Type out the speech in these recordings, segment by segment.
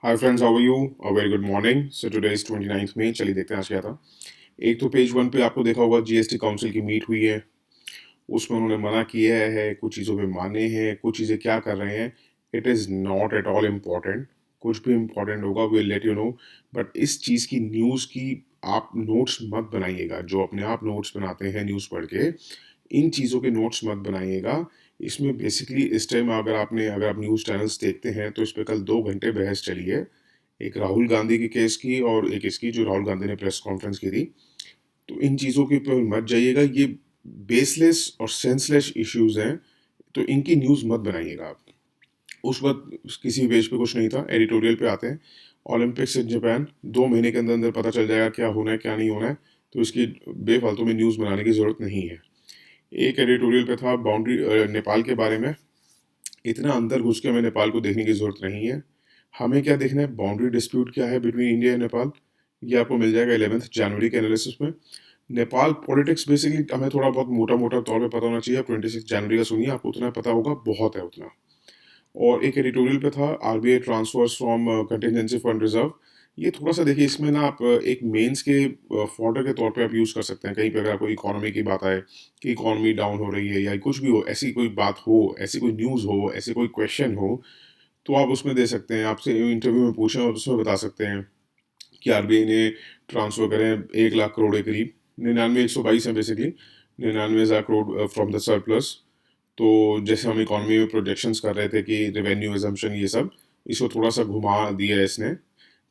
Hi friends, how are you? A very good morning. So today is 29th May. चलिए देखते हैं आज क्या था। एक तो पेज वन पे आपको देखा होगा जीएसटी काउंसिल की मीट हुई है। उसमें उन्होंने मना किया है, कुछ चीज़ों पे माने हैं, कुछ चीज़ें क्या कर रहे हैं। It is not at all important. कुछ भी इम्पॉर्टेंट होगा will let you know. But इस चीज़ की न्यूज़ की आप नोट्स मत बनाइएगा। जो अपने आप नोट्स बनाते हैं न्यूज़ पढ़ के, इन चीज़ों के नोट्स मत बनाइएगा। इसमें बेसिकली इस टाइम अगर आप न्यूज़ चैनल्स देखते हैं तो इस पे कल 2 घंटे बहस चली है। एक राहुल गांधी की केस की और एक इसकी जो राहुल गांधी ने प्रेस कॉन्फ्रेंस की थी। तो इन चीज़ों के ऊपर मत जाइएगा। ये बेसलेस और सेंसलेस इश्यूज हैं। तो इनकी न्यूज़ मत बनाइएगा आप। उस वक्त किसी पेज पे कुछ नहीं था। एडिटोरियल पे आते हैं। ओलंपिक्स इन जापान 2 महीने के अंदर अंदर पता चल जाएगा क्या होना है क्या नहीं होना है। तो इसकी बेफालतू में न्यूज़ बनाने की ज़रूरत नहीं है। एक एडिटोरियल पे था बाउंड्री नेपाल के बारे में। इतना अंदर घुस के हमें नेपाल को देखने की ज़रूरत नहीं है। हमें क्या देखना है, बाउंड्री डिस्प्यूट क्या है बिटवीन इंडिया एंड नेपाल। ये आपको मिल जाएगा 11 जनवरी के एनालिसिस में। नेपाल पॉलिटिक्स बेसिकली हमें थोड़ा बहुत मोटा मोटा तौर पे पता होना चाहिए। 26 जनवरी का सुनिए, आपको उतना पता होगा, बहुत है उतना। और एक एडिटोरियल पे था RBI transfers from contingency fund reserve. ये थोड़ा सा देखिए, इसमें ना आप एक मेंस के फॉर्डर के तौर पे आप यूज़ कर सकते हैं। कहीं पे अगर आपको इकोनॉमी की बात आए कि इकोनॉमी डाउन हो रही है या कुछ भी हो, ऐसी कोई बात हो, ऐसी कोई न्यूज़ हो, ऐसे कोई क्वेश्चन हो, तो आप उसमें दे सकते हैं। आपसे इंटरव्यू में पूछें और उसमें बता सकते हैं कि आरबीआई ने ट्रांसफर करें 1 लाख करोड़ के करीब, 99,122 है basically, 99,000 crore from the surplus. तो जैसे हम इकोनॉमी में प्रोजेक्शंस कर रहे थे कि रेवेन्यू एजम्पशन ये सब, इसको थोड़ा सा घुमा दिया है इसने।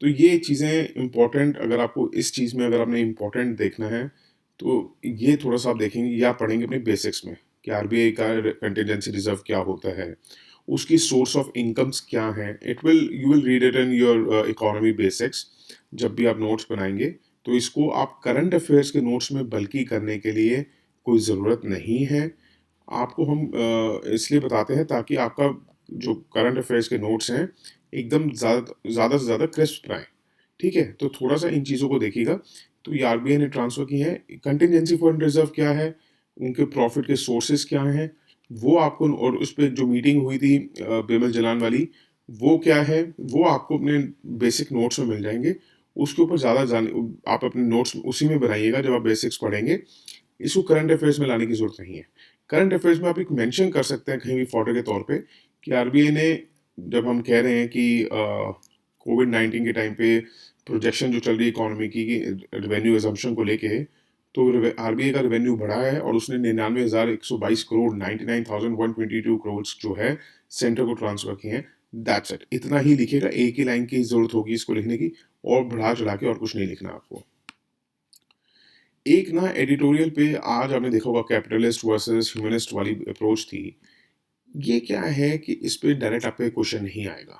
तो ये चीज़ें इंपॉर्टेंट, अगर आपको इस चीज़ में अगर आपने इंपॉर्टेंट देखना है तो ये थोड़ा सा आप देखेंगे या पढ़ेंगे अपने बेसिक्स में कि आरबीआई का कंटिजेंसी रिजर्व क्या होता है, उसकी सोर्स ऑफ इनकम्स क्या है। It will you will read it in your economy basics जब भी आप नोट्स बनाएंगे। तो इसको आप करंट अफेयर्स के नोट्स में बल्कि करने के लिए कोई ज़रूरत नहीं है। आपको हम इसलिए बताते हैं ताकि आपका जो करंट अफेयर्स के नोट्स हैं एकदम ज़्यादा से ज़्यादा क्रिस्प आए। ठीक है, तो थोड़ा सा इन चीज़ों को देखिएगा। तो ये आरबीआई ने ट्रांसफ़र की है। कंटिजेंसी फंड रिजर्व क्या है, उनके प्रॉफिट के सोर्सेज क्या हैं, वो आपको, और उस पर जो मीटिंग हुई थी बेमल जलान वाली, वो क्या है, वो आपको अपने बेसिक नोट्स में मिल जाएंगे। उसके ऊपर ज़्यादा जाने, आप अपने नोट्स उसी में बनाइएगा जब आप बेसिक्स पढ़ेंगे। इसको करंट अफेयर्स में लाने की जरूरत नहीं है। करंट अफेयर्स में आप एक मेंशन कर सकते हैं कहीं भी फॉर्डर के तौर पे कि आरबीआई ने, जब हम कह रहे हैं कि कोविड-19 के टाइम पे प्रोजेक्शन जो चल रही है इकोनॉमी की रेवेन्यू एजम्पशन को लेके, तो आरबीआई का रेवेन्यू बढ़ा है और उसने 99,122 करोड़ 99,122 करोड़ जो है सेंटर को ट्रांसफर किए हैं। दैट्स इट, इतना ही लिखेगा। एक ही लाइन की जरूरत होगी इसको लिखने की, और बढ़ा चढ़ा के और कुछ नहीं लिखना आपको। एक ना एडिटोरियल पे आज आपने देखा होगा, कैपिटलिस्ट वर्सेस ह्यूमनिस्ट वाली अप्रोच थी। ये क्या है कि इस पे डायरेक्ट आप पे क्वेश्चन नहीं आएगा।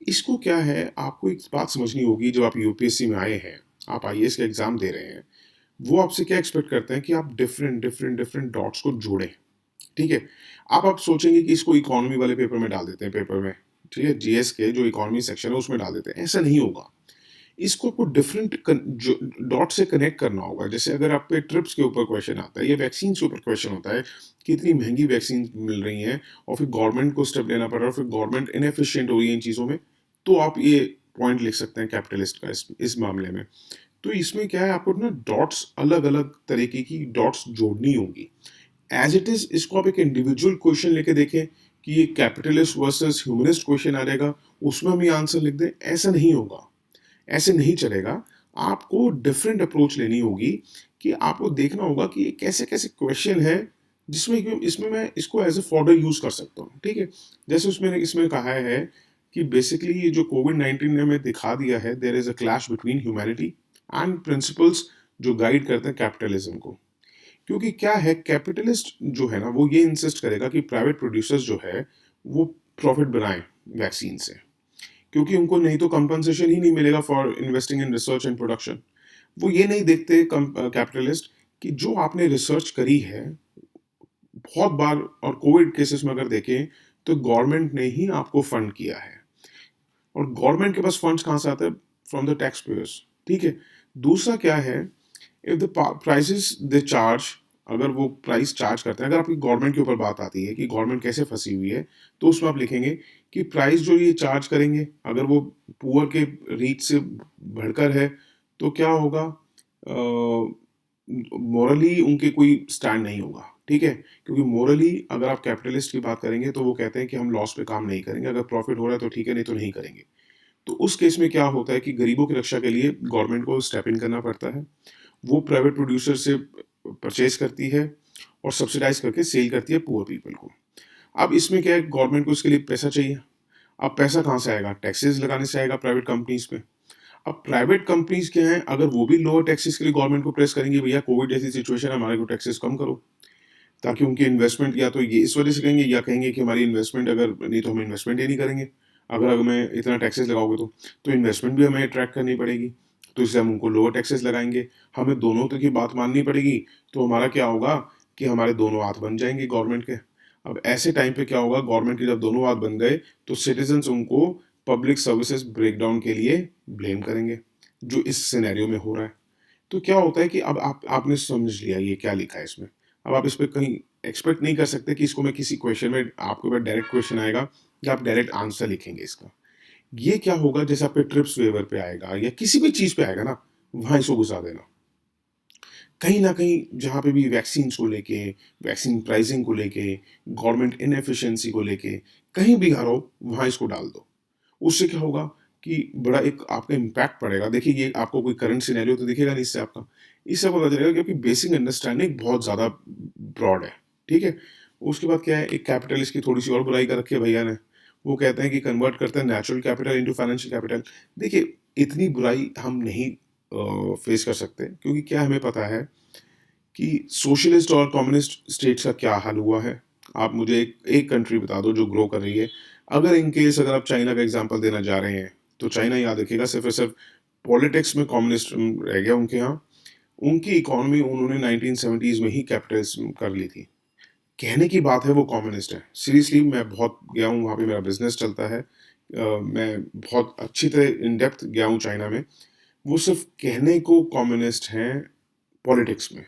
इसको क्या है, आपको एक बात समझनी होगी। जब आप यूपीएससी में आए हैं, आप आईएएस का एग्जाम दे रहे हैं, वो आपसे क्या एक्सपेक्ट करते हैं कि आप डिफरेंट डिफरेंट डिफरेंट डॉट्स को जोड़ें। ठीक है, आप सोचेंगे कि इसको इकोनॉमी वाले पेपर में डाल देते हैं, पेपर में, ठीक है, जीएस के जो इकोनॉमी सेक्शन है उसमें डाल देते हैं। ऐसा नहीं होगा। इसको आपको डिफरेंट डॉट से कनेक्ट करना होगा। जैसे अगर आप पे ट्रिप्स के ऊपर क्वेश्चन आता है या वैक्सीन के ऊपर क्वेश्चन होता है कि इतनी महंगी वैक्सीन मिल रही हैं और फिर गवर्नमेंट को स्टेप लेना पड़ रहा है और फिर गवर्नमेंट इनएफिशिएंट हो रही है इन चीज़ों में, तो आप ये पॉइंट लिख सकते हैं कैपिटलिस्ट का इस मामले में। तो इसमें क्या है, आपको ना डॉट्स, अलग अलग तरीके की डॉट्स जोड़नी होगी। एज इट इज इसको आप एक इंडिविजुअल क्वेश्चन लेके देखें कि ये कैपिटलिस्ट वर्सेस ह्यूमनिस्ट क्वेश्चन आ जाएगा, उसमें हम ये आंसर लिख दें, ऐसा नहीं होगा। ऐसे नहीं चलेगा। आपको डिफरेंट अप्रोच लेनी होगी कि आपको देखना होगा कि ये कैसे कैसे क्वेश्चन है जिसमें इसमें मैं इसको एज ए फॉर्डर यूज कर सकता हूँ। ठीक है, जैसे उसमें इसमें कहा है कि बेसिकली ये जो कोविड-19 ने हमें दिखा दिया है, there is a clash between humanity and principles जो गाइड करते हैं कैपिटलिज्म को। क्योंकि क्या है, कैपिटलिस्ट जो है ना, वो ये इंसिस्ट करेगा कि प्राइवेट प्रोड्यूसर्स जो है वो प्रॉफिट बनाएं वैक्सीन से, क्योंकि उनको नहीं तो कंपनसेशन ही नहीं मिलेगा for investing in research and production. वो ये नहीं देखते कैपिटलिस्ट कि जो आपने रिसर्च करी है बहुत बार, और कोविड केसेस में अगर देखें तो गवर्नमेंट ने ही आपको फंड किया है। और गवर्नमेंट के पास फंड्स कहाँ से आते हैं? From the tax payers. ठीक है। दूसरा क्या है, if the prices they charge, अगर वो प्राइस चार्ज करते हैं, अगर आपकी गवर्नमेंट के ऊपर बात आती है कि गवर्नमेंट कैसे फंसी हुई है, तो उसमें आप लिखेंगे कि प्राइस जो ये चार्ज करेंगे, अगर वो पुअर के रीच से बढ़कर है, तो क्या होगा, मोरली उनके कोई स्टैंड नहीं होगा, ठीक है? क्योंकि मोरली अगर आप कैपिटलिस्ट की बात करेंगे, तो वो कहते हैं कि हम लॉस पे काम नहीं करेंगे, अगर प्रॉफिट हो रहा है तो ठीक है, नहीं तो नहीं करेंगे। तो उस केस में क्या होता है कि गरीबों की रक्षा के लिए गवर्नमेंट को स्टेप इन करना पड़ता है। वो प्राइवेट प्रोड्यूसर से परचेज करती है और सब्सिडाइज करके सेल करती है पुअर पीपल को। अब इसमें क्या है, गवर्नमेंट को इसके लिए पैसा चाहिए। अब पैसा कहाँ से आएगा? टैक्सेस लगाने से आएगा प्राइवेट कंपनीज पे। अब प्राइवेट कंपनीज क्या हैं, अगर वो भी लोअर टैक्सेस के लिए गवर्नमेंट को प्रेस करेंगे, भैया कोविड जैसी सिचुएशन है, हमारे को टैक्सेस कम करो, ताकि उनकी इन्वेस्टमेंट, या तो ये इस वजह से कहेंगे, या कहेंगे कि हमारी इन्वेस्टमेंट, अगर नहीं तो हम इन्वेस्टमेंट ही नहीं करेंगे, अगर हमें इतना टैक्सेस लगाओगे तो इन्वेस्टमेंट भी हमें अट्रैक्ट करनी पड़ेगी, तो इसलिए हम उनको लोअर टैक्सेस लगाएंगे। हमें दोनों तक की बात माननी पड़ेगी, तो हमारा क्या होगा कि हमारे दोनों हाथ बन जाएंगे गवर्नमेंट के। अब ऐसे टाइम पे क्या होगा, गवर्नमेंट के जब दोनों हाथ बन गए, तो सिटीजन्स उनको पब्लिक सर्विसेज ब्रेकडाउन के लिए ब्लेम करेंगे, जो इस सिनेरियो में हो रहा है। तो क्या होता है कि अब आपने समझ लिया ये क्या लिखा है इसमें। अब आप इस पे कहीं एक्सपेक्ट नहीं कर सकते कि इसको मैं किसी क्वेश्चन में, आपके पास डायरेक्ट क्वेश्चन आएगा या आप डायरेक्ट आंसर लिखेंगे इसका। ये क्या होगा, जैसे आप पे ट्रिप्स वेवर पे आएगा या किसी भी चीज पे आएगा ना, वहां इसको घुसा देना। कहीं ना कहीं जहाँ पे भी वैक्सीन को लेके, वैक्सीन प्राइसिंग को लेके, गवर्नमेंट इनएफिशिएंसी को लेके, कहीं भी हारो, वहां इसको डाल दो। उससे क्या होगा कि बड़ा एक आपका इम्पैक्ट पड़ेगा। देखिए, ये आपको कोई करंट सिनेरियो तो दिखेगा नहीं इससे आपका, इससे पता चलेगा कि आपकी बेसिक अंडरस्टैंडिंग बहुत ज़्यादा ब्रॉड है, ठीक है? उसके बाद क्या है, एक कैपिटलिस्ट की थोड़ी सी और बुराई कर रखी है भैया ने। वो कहते हैं कि कन्वर्ट करते हैं natural capital into financial capital. देखिए, इतनी बुराई हम नहीं फेस कर सकते, क्योंकि क्या हमें पता है कि सोशलिस्ट और कम्युनिस्ट स्टेट्स का क्या हाल हुआ है। आप मुझे एक कंट्री बता दो जो ग्रो कर रही है। अगर इन केस अगर आप चाइना का एग्जांपल देना जा रहे हैं, तो चाइना याद रखिएगा, सिर्फ और सिर्फ पॉलिटिक्स में कम्युनिस्ट रह गया उनके यहाँ। उनकी इकोनॉमी उन्होंने 1970s में ही कैपिटलिज्म कर ली थी। कहने की बात है वो कम्युनिस्ट है। सीरियसली, मैं बहुत गया हूँ वहाँ पे, मेरा बिजनेस चलता है। मैं बहुत अच्छी तरह इन डेप्थ गया हूँ चाइना में। वो सिर्फ कहने को कम्युनिस्ट हैं, पॉलिटिक्स में।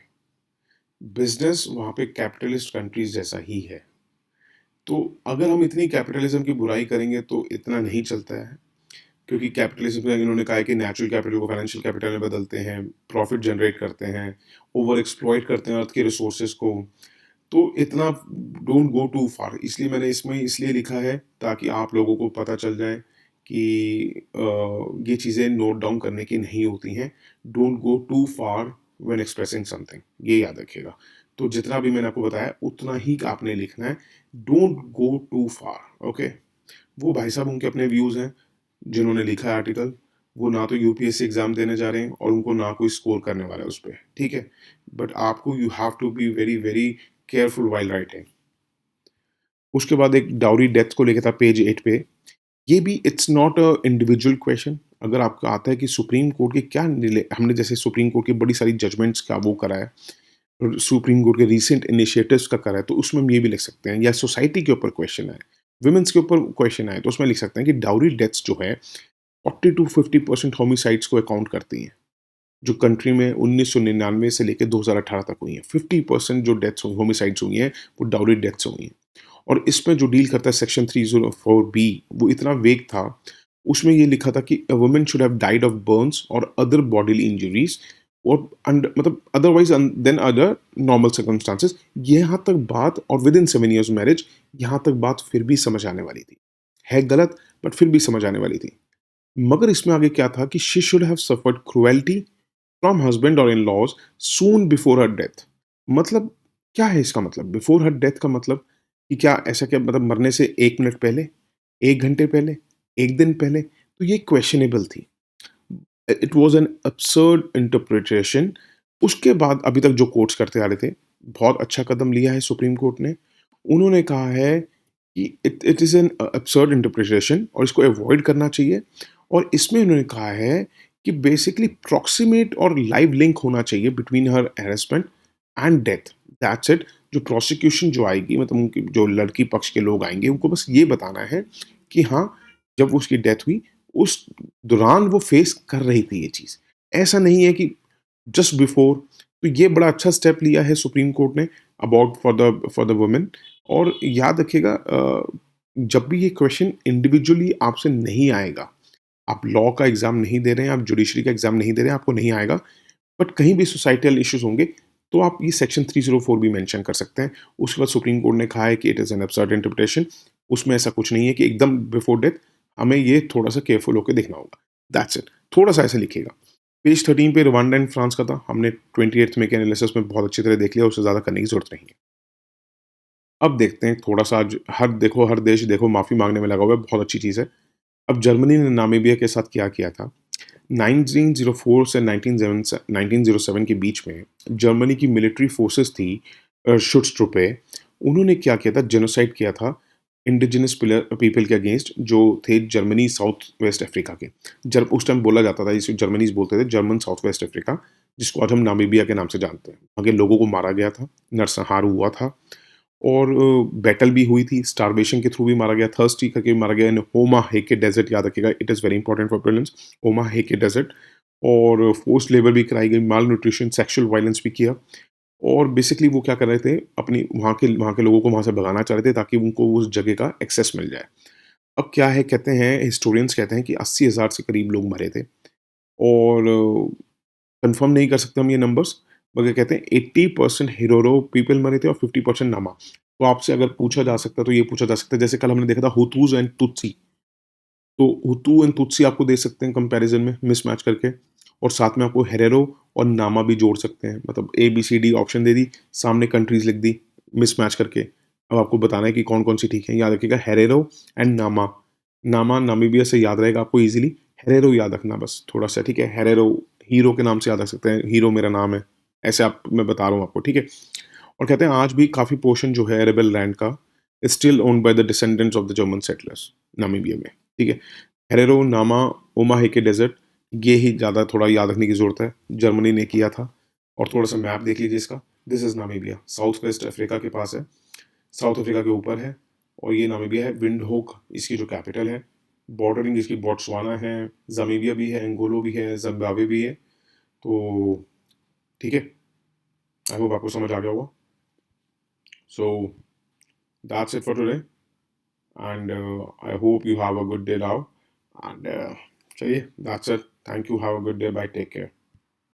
बिजनेस वहाँ पे कैपिटलिस्ट कंट्रीज जैसा ही है। तो अगर हम इतनी कैपिटलिज्म की बुराई करेंगे तो इतना नहीं चलता है, क्योंकि कैपिटलिज्म में इन्होंने कहा है कि नेचुरल कैपिटल को फाइनेंशियल कैपिटल में बदलते हैं, प्रॉफिट जनरेट करते हैं, ओवर एक्सप्लॉइट करते हैं अर्थ के रिसोर्सेज को। तो इतना डोंट गो टू फार, इसलिए मैंने इसमें इसलिए लिखा है ताकि आप लोगों को पता चल जाए कि ये चीज़ें नोट डाउन करने की नहीं होती हैं। Don't go too far when expressing something, ये याद रखिएगा। तो जितना भी मैंने आपको बताया उतना ही आपने लिखना है। Don't go too far, okay? वो भाई साहब, उनके अपने व्यूज़ हैं, जिन्होंने लिखा है आर्टिकल। वो ना तो यूपीएससी एग्जाम देने जा रहे हैं और उनको ना कोई स्कोर करने वाला है उस पर, ठीक है? बट आपको you have to be very very careful while writing. उसके बाद एक डाउरी डेथ को लेकर था पेज 8 पे। ये भी it's not a individual question. अगर आपको आता है कि सुप्रीम कोर्ट के क्या हमने जैसे सुप्रीम कोर्ट की बड़ी सारी जजमेंट्स का वो करा है, और सुप्रीम कोर्ट के रीसेंट इनिशिएटिव्स का करा है, तो उसमें हम ये भी लिख सकते हैं। या सोसाइटी के ऊपर क्वेश्चन है, वुमेन्स के ऊपर क्वेश्चन है, तो उसमें लिख सकते हैं कि डाउरी डेथ्स जो है 40 to 50% होमिसाइड्स को अकाउंट करती हैं, जो कंट्री में 1999 से लेकर 2018 तक हुई हैं। 50% जो डेथ्स होमिसाइड्स हुई हैं, वो डाउरी डेथ्स हुई हैं। और इसमें जो डील करता है सेक्शन 304 बी, वो इतना वेग था। उसमें ये लिखा था कि a woman should have died of burns और अदर बॉडीली इंजरीज, और मतलब otherwise than other normal circumstances. यहाँ तक बात, और विद इन 7 years मैरिज, यहाँ तक बात फिर भी समझ आने वाली थी। है गलत, बट फिर भी समझ आने वाली थी। मगर इसमें आगे क्या था कि she should have suffered cruelty from husband और in laws soon before her death. मतलब क्या है इसका मतलब? बिफोर हर डेथ का मतलब कि क्या ऐसा, क्या मतलब मरने से 1 मिनट पहले, 1 घंटे पहले, 1 दिन पहले? तो ये क्वेश्चनेबल थी। It was an absurd interpretation. उसके बाद अभी तक जो कोर्ट्स करते आ रहे थे, बहुत अच्छा कदम लिया है सुप्रीम कोर्ट ने। उन्होंने कहा है कि it it is an absurd interpretation और इसको अवॉइड करना चाहिए। और इसमें उन्होंने कहा है कि बेसिकली प्रॉक्सिमेट और लाइव लिंक होना चाहिए between her harassment and death. That's it. जो प्रोसिक्यूशन जो आएगी, मतलब उनकी जो लड़की पक्ष के लोग आएंगे, उनको बस ये बताना है कि हाँ, जब उसकी डेथ हुई, उस दौरान वो फेस कर रही थी ये चीज़। ऐसा नहीं है कि जस्ट बिफोर। तो ये बड़ा अच्छा स्टेप लिया है सुप्रीम कोर्ट ने अबाउट फॉर द वुमेन। और याद रखिएगा, जब भी ये क्वेश्चन इंडिविजुअली आपसे नहीं आएगा, आप लॉ का एग्ज़ाम नहीं दे रहे हैं, आप जुडिशरी का एग्ज़ाम नहीं दे रहे हैं, आपको नहीं आएगा, बट कहीं भी सोसाइटल इश्यूज़ होंगे, तो आप ये सेक्शन 304 भी मेंशन कर सकते हैं। उसके बाद सुप्रीम कोर्ट ने कहा है कि it is an absurd interpretation, उसमें ऐसा कुछ नहीं है कि एकदम बिफोर डेथ हमें ये थोड़ा-सा केयरफुल होके देखना होगा, दैट्स इट। थोड़ा-सा ऐसे लिखिएगा। पेज 13 पे रवांडा एंड फ्रांस का था, हमने 28th में के एनालिसिस में बहुत अच्छी तरह देख लिया, उससे ज़्यादा करने की ज़रूरत नहीं है। अब देखते हैं थोड़ा-सा आज हर देश देखो माफ़ी माँगने में लगा हुआ है, बहुत अच्छी चीज़ है। अब जर्मनी ने नामीबिया के साथ क्या किया था, 1904 से 1907 के बीच में जर्मनी की मिलिट्री फोर्सेस थी शुट्ज़ट्रुppe, उन्होंने क्या किया था, जेनोसाइड किया था इंडिजिनस पीपल के अगेंस्ट जो थे जर्मनी साउथ वेस्ट अफ्रीका के। उस टाइम बोला जाता था, इसे जर्मनीज़ बोलते थे जर्मन साउथ वेस्ट अफ्रीका, जिसको आज हम नामीबिया के नाम से जानते हैं। वहाँ के लोगों को मारा गया था, नरसंहार हुआ था और बैटल भी हुई थी, स्टारवेशन के थ्रू भी मारा गया, थर्स्टी करके भी मारा गया इन होमा हेके डेज़र्ट, याद रखिएगा, it is very important for prelims, होमा हेके डेज़र्ट। और फोर्स्ड लेबर भी कराई गई, माल न्यूट्रिशन, सेक्सुअल वायलेंस भी किया और बेसिकली वो क्या कर रहे थे, अपनी वहाँ के लोगों को वहाँ से भगाना चाह रहे थे ताकि उनको उस जगह का एक्सेस मिल जाए। अब क्या है, कहते हैं हिस्टोरियंस कहते हैं कि 80,000 से करीब लोग मरे थे और कंफर्म नहीं कर सकते हम ये नंबर्स, मगर कहते हैं 80% हिरोरो पीपल मरे थे और 50% नामा। तो आपसे अगर पूछा जा सकता है तो ये पूछा जा सकता है, जैसे कल हमने देखा था हुतूस एंड तुत्सी, तो हुतू एंड तुत्सी आपको दे सकते हैं कंपैरिजन में मिसमैच करके और साथ में आपको हेरेरो और नामा भी जोड़ सकते हैं, मतलब A B C D option दे दी, सामने कंट्रीज लिख दी मिसमैच करके। अब आपको बताना है कि कौन कौन सी ठीक है, याद रखिएगा हेरेरो एंड नामा। नामा नामीबिया से याद रहेगा आपको इजीली, हेरेरो याद रखना बस थोड़ा सा, ठीक है। हेरेरो हीरो के नाम से याद रख सकते हैं, हीरो मेरा नाम है, ऐसे आप मैं बता रहा हूँ आपको, ठीक है। और कहते हैं आज भी काफ़ी पोर्शन जो है अरेबल लैंड का still owned by the descendants of the German settlers Namibia में, ठीक है। हेरेरो, नामा, ओमाहे डेज़र्ट, ये ही ज़्यादा थोड़ा याद रखने की ज़रूरत है, जर्मनी ने किया था। और थोड़ा-सा मैप देख लीजिए इसका, this is Namibia, south west Africa के पास है, साउथ अफ्रीका के ऊपर है और ये नामीबिया है, विंडहोक इसकी जो कैपिटल है, बॉर्डरिंग इसकी बोट्सवाना है, ज़ामीबिया भी है, अंगोलो भी है, ज़िम्बाब्वे भी है, तो ठीक है, आई होप आपको समझ आ गया होगा। So that's it for today and I hope you have a good day now and चलिए that's it, thank you, have a good day, bye, take care.